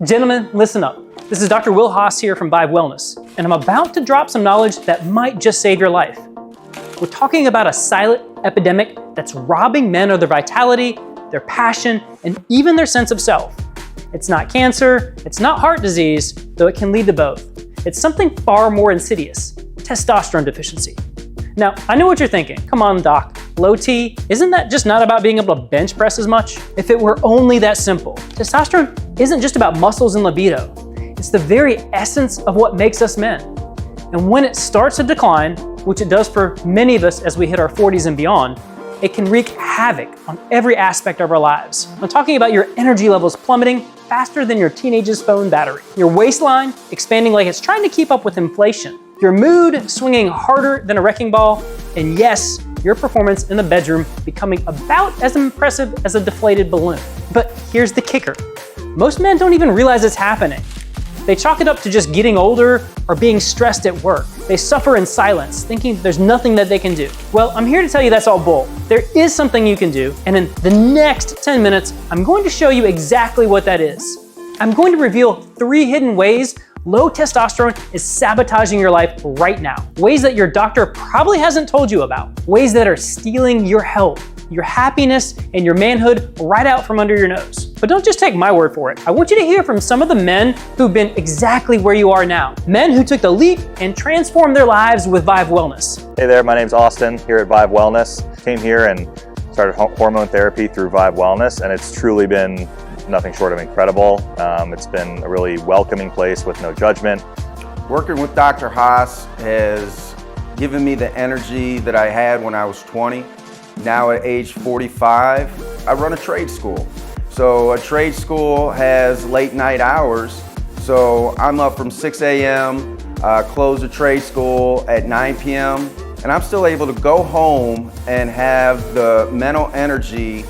Gentlemen, listen up. This is Dr. Will Haas here from Vive Wellness, and I'm about to drop some knowledge that might just save your life. We're talking about a silent epidemic that's robbing men of their vitality, their passion, and even their sense of self. It's not cancer, it's not heart disease, though it can lead to both. It's something far more insidious, testosterone deficiency. Now, I know what you're thinking. Come on, doc. Low T, isn't that just not about being able to bench press as much? If it were only that simple. Testosterone isn't just about muscles and libido. It's the very essence of what makes us men. And when it starts to decline, which it does for many of us as we hit our 40s and beyond, it can wreak havoc on every aspect of our lives. I'm talking about your energy levels plummeting faster than your teenage's phone battery, your waistline expanding like it's trying to keep up with inflation, your mood swinging harder than a wrecking ball, and yes, your performance in the bedroom becoming about as impressive as a deflated balloon. But here's the kicker. Most men don't even realize it's happening. They chalk it up to just getting older or being stressed at work. They suffer in silence, thinking there's nothing that they can do. Well, I'm here to tell you that's all bull. There is something you can do, and in the next 10 minutes, I'm going to show you exactly what that is. I'm going to reveal 3 hidden ways low testosterone is sabotaging your life right now. Ways that your doctor probably hasn't told you about. Ways that are stealing your health, your happiness, and your manhood right out from under your nose. But don't just take my word for it. I want you to hear from some of the men who've been exactly where you are now. Men who took the leap and transformed their lives with Vive Wellness. Hey there, my name's Austin here at Vive Wellness. Came here and started hormone therapy through Vive Wellness, and it's truly been nothing short of incredible. It's been a really welcoming place with no judgment. Working with Dr. Haas has given me the energy that I had when I was 20. Now at age 45, I run a trade school. So a trade school has late night hours. So I'm up from 6 a.m., close the trade school at 9 p.m., and I'm still able to go home and have the mental energy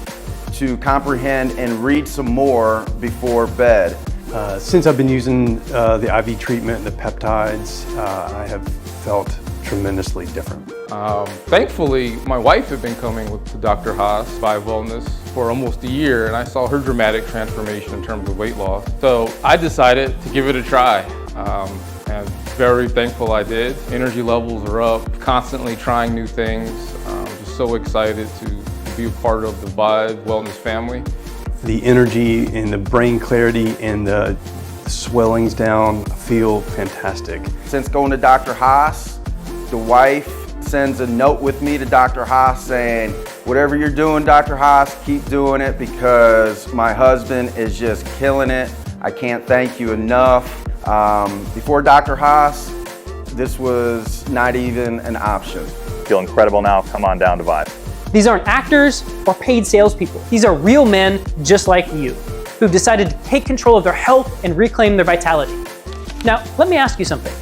to comprehend and read some more before bed. Since I've been using the IV treatment and the peptides, I have felt tremendously different. Thankfully, my wife had been coming with Dr. Haas, Vive Wellness, for almost a year, and I saw her dramatic transformation in terms of weight loss. So I decided to give it a try, and very thankful I did. Energy levels are up, constantly trying new things. Just so excited to be a part of the Vive Wellness family. The energy and the brain clarity and the swellings down feel fantastic. Since going to Dr. Haas, the wife sends a note with me to Dr. Haas saying, whatever you're doing, Dr. Haas, keep doing it because my husband is just killing it. I can't thank you enough. Before Dr. Haas, this was not even an option. Feel incredible now, come on down to Vive. These aren't actors or paid salespeople. These are real men just like you, who've decided to take control of their health and reclaim their vitality. Now, let me ask you something.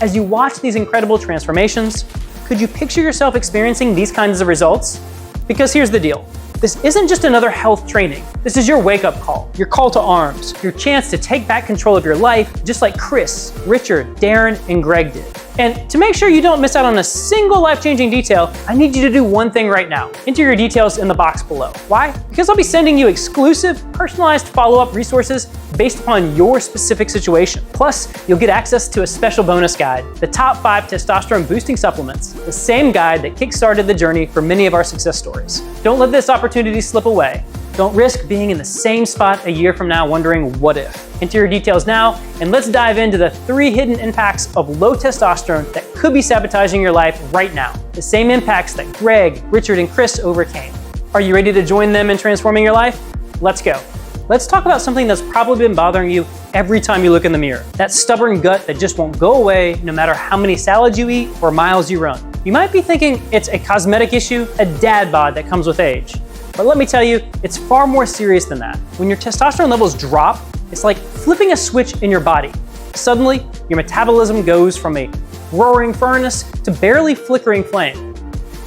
As you watch these incredible transformations, could you picture yourself experiencing these kinds of results? Because here's the deal. This isn't just another health training. This is your wake-up call, your call to arms, your chance to take back control of your life, just like Chris, Richard, Darren, and Greg did. And to make sure you don't miss out on a single life-changing detail, I need you to do one thing right now. Enter your details in the box below. Why? Because I'll be sending you exclusive, personalized follow-up resources based upon your specific situation. Plus, you'll get access to a special bonus guide, the top 5 testosterone boosting supplements, the same guide that kickstarted the journey for many of our success stories. Don't let this opportunity slip away. Don't risk being in the same spot a year from now wondering what if. Enter your details now, and let's dive into the 3 hidden impacts of low testosterone that could be sabotaging your life right now. The same impacts that Greg, Richard, and Chris overcame. Are you ready to join them in transforming your life? Let's go. Let's talk about something that's probably been bothering you every time you look in the mirror. That stubborn gut that just won't go away no matter how many salads you eat or miles you run. You might be thinking it's a cosmetic issue, a dad bod that comes with age. But let me tell you, it's far more serious than that. When your testosterone levels drop, it's like flipping a switch in your body. Suddenly, your metabolism goes from a roaring furnace to barely flickering flame.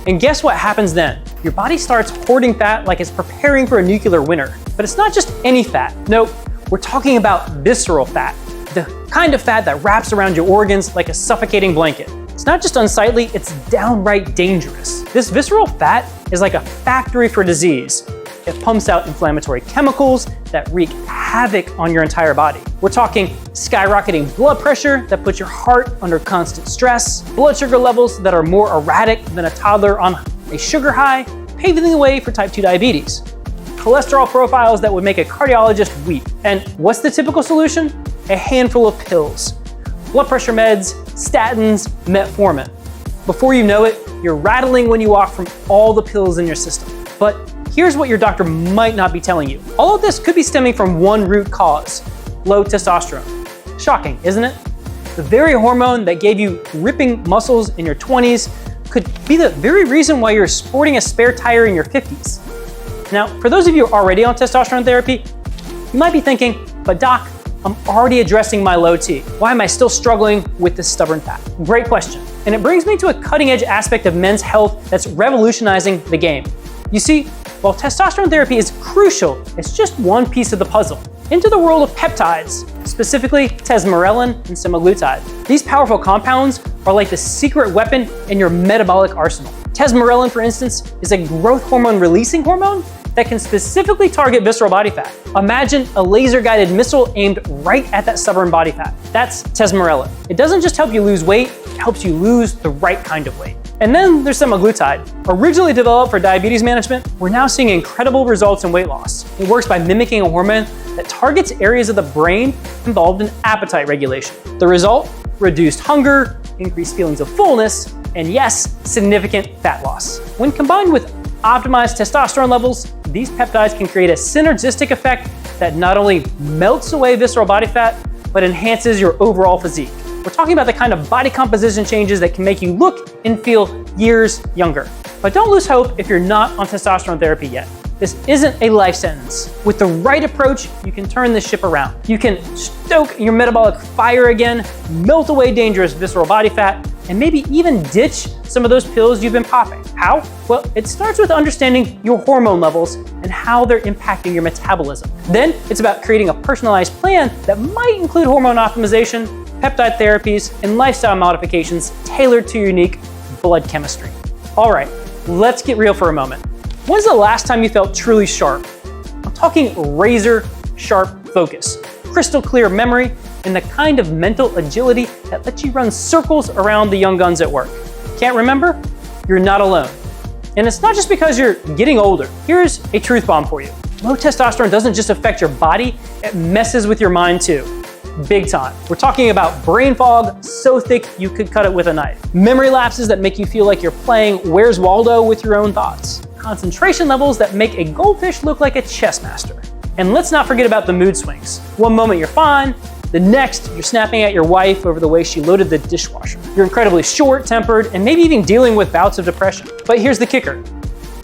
And guess what happens then? Your body starts hoarding fat like it's preparing for a nuclear winter. But it's not just any fat. Nope, we're talking about visceral fat, the kind of fat that wraps around your organs like a suffocating blanket. It's not just unsightly, it's downright dangerous. This visceral fat is like a factory for disease. It pumps out inflammatory chemicals that wreak havoc on your entire body. We're talking skyrocketing blood pressure that puts your heart under constant stress, blood sugar levels that are more erratic than a toddler on a sugar high, paving the way for type 2 diabetes. Cholesterol profiles that would make a cardiologist weep. And what's the typical solution? A handful of pills. Blood pressure meds, statins, metformin. Before you know it, you're rattling when you walk from all the pills in your system. But here's what your doctor might not be telling you. All of this could be stemming from one root cause: low testosterone. Shocking, isn't it? The very hormone that gave you ripping muscles in your 20s could be the very reason why you're sporting a spare tire in your 50s. Now, for those of you already on testosterone therapy, you might be thinking, but doc, I'm already addressing my low T. Why am I still struggling with this stubborn fat? Great question. And it brings me to a cutting-edge aspect of men's health that's revolutionizing the game. You see, while testosterone therapy is crucial, it's just one piece of the puzzle. Into the world of peptides, specifically testosterone and semaglutide. These powerful compounds are like the secret weapon in your metabolic arsenal. Testosterone, for instance, is a growth hormone releasing hormone that can specifically target visceral body fat. Imagine a laser-guided missile aimed right at that stubborn body fat. That's testosterone. It doesn't just help you lose weight, it helps you lose the right kind of weight. And then there's semaglutide. Originally developed for diabetes management, we're now seeing incredible results in weight loss. It works by mimicking a hormone that targets areas of the brain involved in appetite regulation. The result? Reduced hunger, increased feelings of fullness, and yes, significant fat loss. When combined with optimized testosterone levels, these peptides can create a synergistic effect that not only melts away visceral body fat, but enhances your overall physique. We're talking about the kind of body composition changes that can make you look and feel years younger. But don't lose hope if you're not on testosterone therapy yet. This isn't a life sentence. With the right approach, you can turn this ship around. You can stoke your metabolic fire again, melt away dangerous visceral body fat, and maybe even ditch some of those pills you've been popping. How? Well, it starts with understanding your hormone levels and how they're impacting your metabolism. Then it's about creating a personalized plan that might include hormone optimization, peptide therapies, and lifestyle modifications tailored to your unique blood chemistry. All right, let's get real for a moment. When's the last time you felt truly sharp? I'm talking razor sharp focus, crystal clear memory, and the kind of mental agility that lets you run circles around the young guns at work. Can't remember? You're not alone. And it's not just because you're getting older. Here's a truth bomb for you. Low testosterone doesn't just affect your body, it messes with your mind too. Big time. We're talking about brain fog so thick you could cut it with a knife. Memory lapses that make you feel like you're playing Where's Waldo with your own thoughts. Concentration levels that make a goldfish look like a chess master. And let's not forget about the mood swings. One moment you're fine, the next you're snapping at your wife over the way she loaded the dishwasher. You're incredibly short-tempered and maybe even dealing with bouts of depression. But here's the kicker.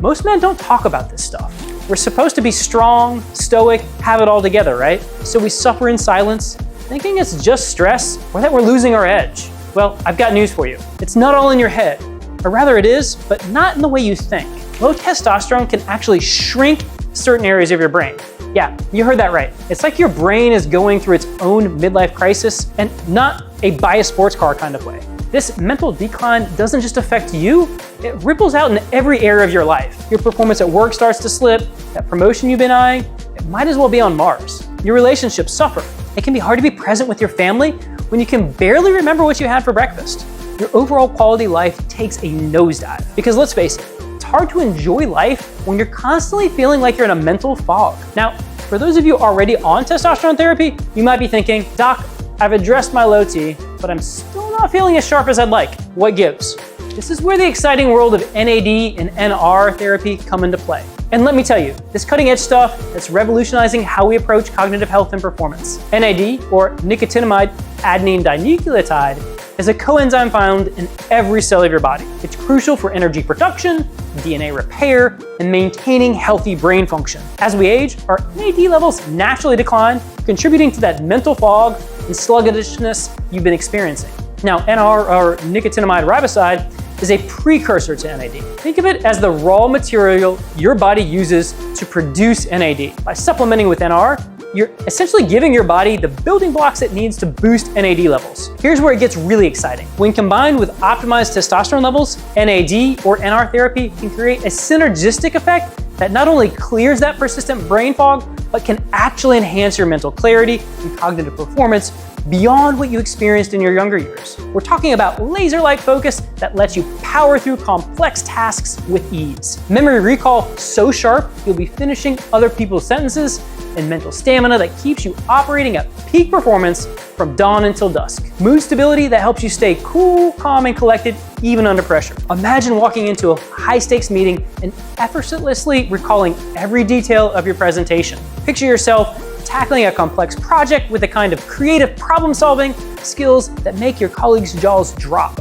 Most men don't talk about this stuff. We're supposed to be strong, stoic, have it all together, right? So we suffer in silence, thinking it's just stress or that we're losing our edge. Well, I've got news for you. It's not all in your head, or rather it is, but not in the way you think. Low testosterone can actually shrink certain areas of your brain. Yeah, you heard that right. It's like your brain is going through its own midlife crisis, and not a buy a sports car kind of way. This mental decline doesn't just affect you, it ripples out in every area of your life. Your performance at work starts to slip, that promotion you've been eyeing, it might as well be on Mars. Your relationships suffer. It can be hard to be present with your family when you can barely remember what you had for breakfast. Your overall quality of life takes a nosedive. Because let's face it, it's hard to enjoy life when you're constantly feeling like you're in a mental fog. Now, for those of you already on testosterone therapy, you might be thinking, Doc, I've addressed my low T, but I'm still not feeling as sharp as I'd like. What gives? This is where the exciting world of NAD and NR therapy come into play. And let me tell you, this cutting edge stuff that's revolutionizing how we approach cognitive health and performance. NAD, or nicotinamide adenine dinucleotide, is a coenzyme found in every cell of your body. It's crucial for energy production, DNA repair, and maintaining healthy brain function. As we age, our NAD levels naturally decline, contributing to that mental fog and sluggishness you've been experiencing. Now, NR, or nicotinamide riboside, is a precursor to NAD. Think of it as the raw material your body uses to produce NAD. By supplementing with NR, You're essentially giving your body the building blocks it needs to boost NAD levels. Here's where it gets really exciting. When combined with optimized testosterone levels, NAD or NR therapy can create a synergistic effect that not only clears that persistent brain fog, but can actually enhance your mental clarity and cognitive performance beyond what you experienced in your younger years. We're talking about laser-like focus that lets you power through complex tasks with ease. Memory recall so sharp, you'll be finishing other people's sentences, and mental stamina that keeps you operating at peak performance from dawn until dusk. Mood stability that helps you stay cool, calm, and collected even under pressure. Imagine walking into a high-stakes meeting and effortlessly recalling every detail of your presentation. Picture yourself tackling a complex project with the kind of creative problem-solving skills that make your colleagues' jaws drop.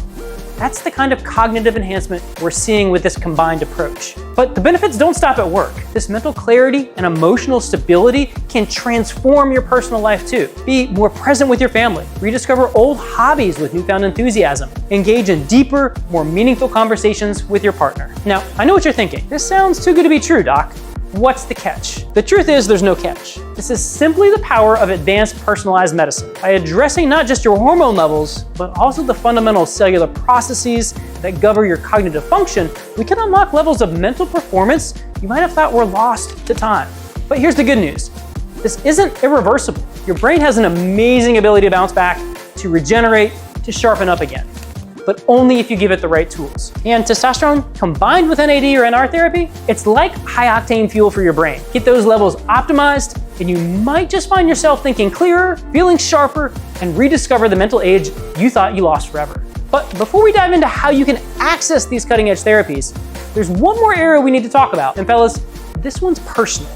That's the kind of cognitive enhancement we're seeing with this combined approach. But the benefits don't stop at work. This mental clarity and emotional stability can transform your personal life too. Be more present with your family, rediscover old hobbies with newfound enthusiasm, engage in deeper, more meaningful conversations with your partner. Now, I know what you're thinking. This sounds too good to be true, Doc. What's the catch? The truth is there's no catch. This is simply the power of advanced personalized medicine. By addressing not just your hormone levels, but also the fundamental cellular processes that govern your cognitive function, we can unlock levels of mental performance you might have thought were lost to time. But here's the good news. This isn't irreversible. Your brain has an amazing ability to bounce back, to regenerate, to sharpen up again, but only if you give it the right tools. And testosterone combined with NAD or NR therapy, it's like high-octane fuel for your brain. Get those levels optimized, and you might just find yourself thinking clearer, feeling sharper, and rediscover the mental age you thought you lost forever. But before we dive into how you can access these cutting-edge therapies, there's one more area we need to talk about. And fellas, this one's personal,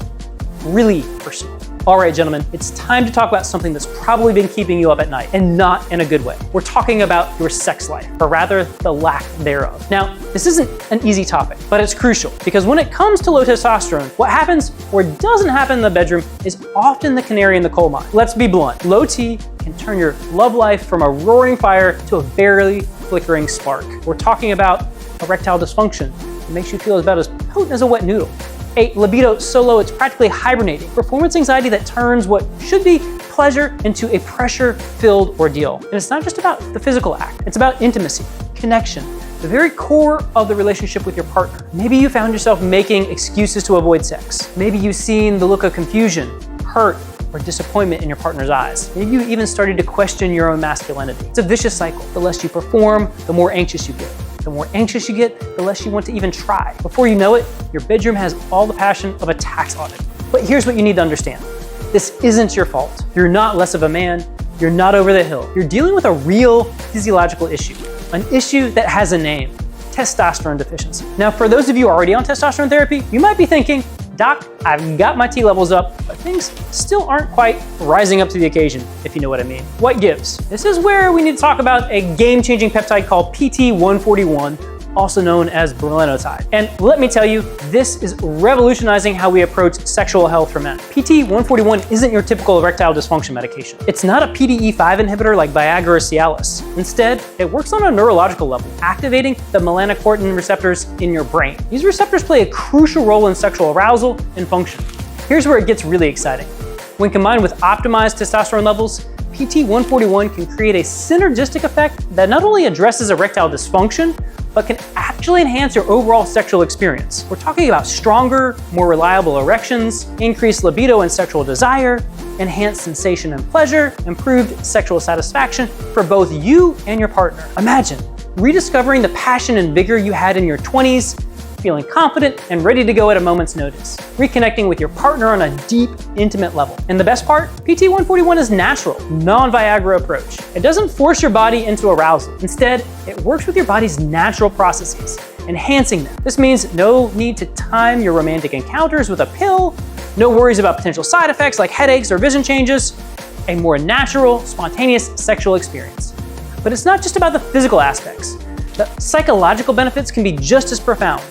really personal. All right, gentlemen, it's time to talk about something that's probably been keeping you up at night, and not in a good way. We're talking about your sex life, or rather the lack thereof. Now, this isn't an easy topic, but it's crucial because when it comes to low testosterone, what happens or doesn't happen in the bedroom is often the canary in the coal mine. Let's be blunt, low T can turn your love life from a roaring fire to a barely flickering spark. We're talking about erectile dysfunction. It makes you feel about as potent as a wet noodle. A libido so low it's practically hibernating. Performance anxiety that turns what should be pleasure into a pressure-filled ordeal. And it's not just about the physical act, it's about intimacy, connection, the very core of the relationship with your partner. Maybe you found yourself making excuses to avoid sex. Maybe you've seen the look of confusion, hurt, or disappointment in your partner's eyes. Maybe you even started to question your own masculinity. It's a vicious cycle. The less you perform, the more anxious you get. The more anxious you get, the less you want to even try. Before you know it, your bedroom has all the passion of a tax audit. But here's what you need to understand. This isn't your fault. You're not less of a man. You're not over the hill. You're dealing with a real physiological issue, an issue that has a name, testosterone deficiency. Now, for those of you already on testosterone therapy, you might be thinking, Doc, I've got my T levels up, but things still aren't quite rising up to the occasion, if you know what I mean. What gives? This is where we need to talk about a game-changing peptide called PT141, also known as brelinotide. And let me tell you, this is revolutionizing how we approach sexual health for men. PT141 isn't your typical erectile dysfunction medication. It's not a PDE5 inhibitor like Viagra or Cialis. Instead, it works on a neurological level, activating the melanocortin receptors in your brain. These receptors play a crucial role in sexual arousal and function. Here's where it gets really exciting. When combined with optimized testosterone levels, PT141 can create a synergistic effect that not only addresses erectile dysfunction, but can actually enhance your overall sexual experience. We're talking about stronger, more reliable erections, increased libido and sexual desire, enhanced sensation and pleasure, improved sexual satisfaction for both you and your partner. Imagine rediscovering the passion and vigor you had in your 20s, feeling confident and ready to go at a moment's notice, reconnecting with your partner on a deep, intimate level. And the best part, PT141 is natural, non-Viagra approach. It doesn't force your body into arousal. Instead, it works with your body's natural processes, enhancing them. This means no need to time your romantic encounters with a pill, no worries about potential side effects like headaches or vision changes, a more natural, spontaneous sexual experience. But it's not just about the physical aspects. The psychological benefits can be just as profound.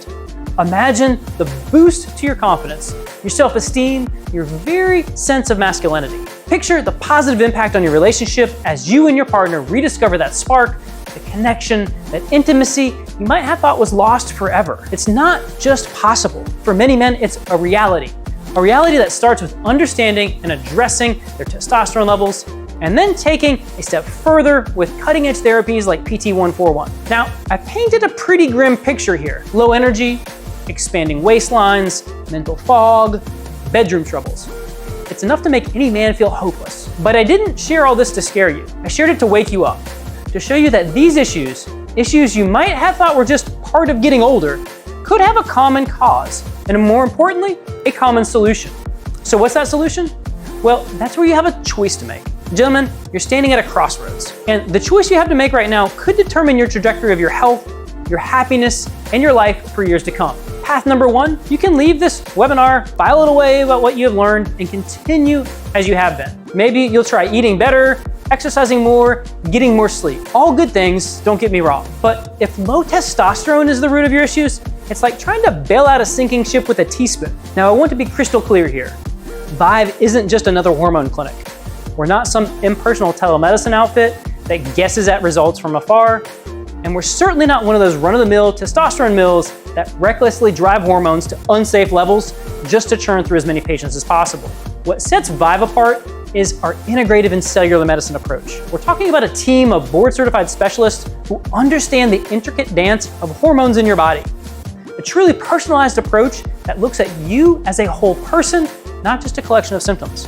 Imagine the boost to your confidence, your self-esteem, your very sense of masculinity. Picture the positive impact on your relationship as you and your partner rediscover that spark, the connection, that intimacy you might have thought was lost forever. It's not just possible. For many men, it's a reality. A reality that starts with understanding and addressing their testosterone levels, and then taking a step further with cutting-edge therapies like PT141. Now, I painted a pretty grim picture here. Low energy, expanding waistlines, mental fog, bedroom troubles. It's enough to make any man feel hopeless. But I didn't share all this to scare you. I shared it to wake you up, to show you that these issues you might have thought were just part of getting older, could have a common cause, and more importantly, a common solution. So what's that solution? Well, that's where you have a choice to make. Gentlemen, you're standing at a crossroads, and the choice you have to make right now could determine your trajectory of your health, your happiness, and your life for years to come. Path number one, you can leave this webinar, file it away about what you have learned, and continue as you have been. Maybe you'll try eating better, exercising more, getting more sleep. All good things, don't get me wrong. But if low testosterone is the root of your issues, it's like trying to bail out a sinking ship with a teaspoon. Now, I want to be crystal clear here. Vive isn't just another hormone clinic. We're not some impersonal telemedicine outfit that guesses at results from afar. And we're certainly not one of those run-of-the-mill testosterone mills that recklessly drive hormones to unsafe levels just to churn through as many patients as possible. What sets Vive apart is our integrative and cellular medicine approach. We're talking about a team of board-certified specialists who understand the intricate dance of hormones in your body. A truly personalized approach that looks at you as a whole person, not just a collection of symptoms.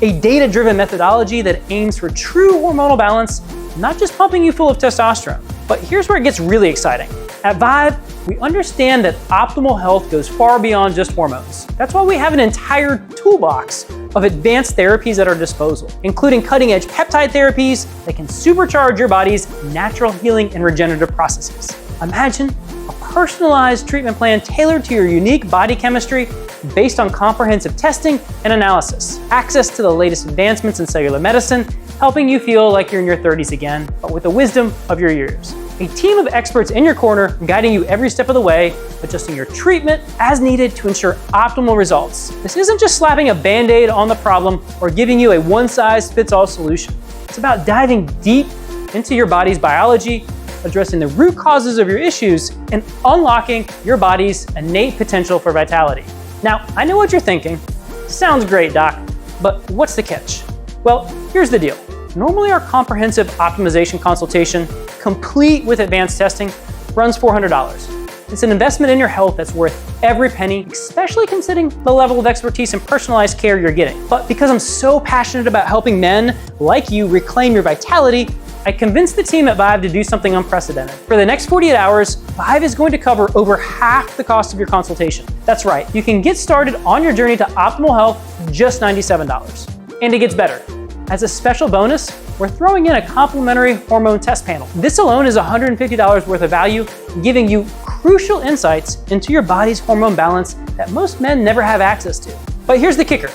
A data-driven methodology that aims for true hormonal balance, not just pumping you full of testosterone. But here's where it gets really exciting. At Vive, we understand that optimal health goes far beyond just hormones. That's why we have an entire toolbox of advanced therapies at our disposal, including cutting-edge peptide therapies that can supercharge your body's natural healing and regenerative processes. Imagine a personalized treatment plan tailored to your unique body chemistry based on comprehensive testing and analysis. Access to the latest advancements in cellular medicine, helping you feel like you're in your 30s again, but with the wisdom of your years. A team of experts in your corner guiding you every step of the way, adjusting your treatment as needed to ensure optimal results. This isn't just slapping a Band-Aid on the problem or giving you a one-size-fits-all solution. It's about diving deep into your body's biology, addressing the root causes of your issues, and unlocking your body's innate potential for vitality. Now, I know what you're thinking. Sounds great, Doc, but what's the catch? Well, here's the deal. Normally, our comprehensive optimization consultation, complete with advanced testing, runs $400. It's an investment in your health that's worth every penny, especially considering the level of expertise and personalized care you're getting. But because I'm so passionate about helping men like you reclaim your vitality, I convinced the team at Vive to do something unprecedented. For the next 48 hours, Vive is going to cover over half the cost of your consultation. That's right, you can get started on your journey to optimal health for just $97. And it gets better. As a special bonus, we're throwing in a complimentary hormone test panel. This alone is $150 worth of value, giving you crucial insights into your body's hormone balance that most men never have access to. But here's the kicker.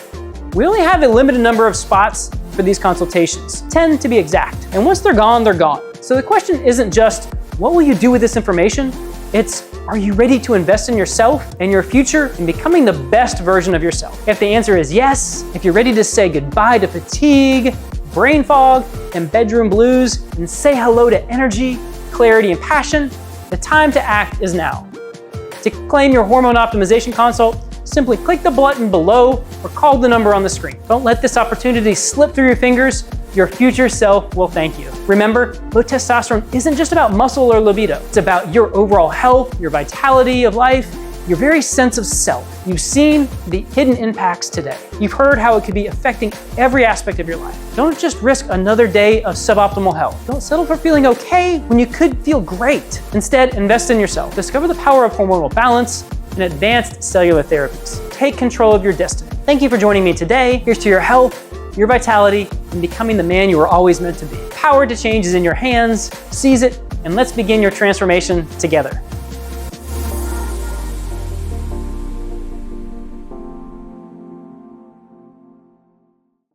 We only have a limited number of spots for these consultations, 10 to be exact. And once they're gone, they're gone. So the question isn't just, what will you do with this information? It's, are you ready to invest in yourself and your future in becoming the best version of yourself? If the answer is yes, if you're ready to say goodbye to fatigue, brain fog, and bedroom blues, and say hello to energy, clarity, and passion, the time to act is now. To claim your hormone optimization consult, simply click the button below or call the number on the screen. Don't let this opportunity slip through your fingers. Your future self will thank you. Remember, low testosterone isn't just about muscle or libido. It's about your overall health, your vitality of life, your very sense of self. You've seen the hidden impacts today. You've heard how it could be affecting every aspect of your life. Don't just risk another day of suboptimal health. Don't settle for feeling okay when you could feel great. Instead, invest in yourself. Discover the power of hormonal balance and advanced cellular therapies. Take control of your destiny. Thank you for joining me today. Here's to your health, your vitality, and becoming the man you were always meant to be. Power to change is in your hands. Seize it, and let's begin your transformation together.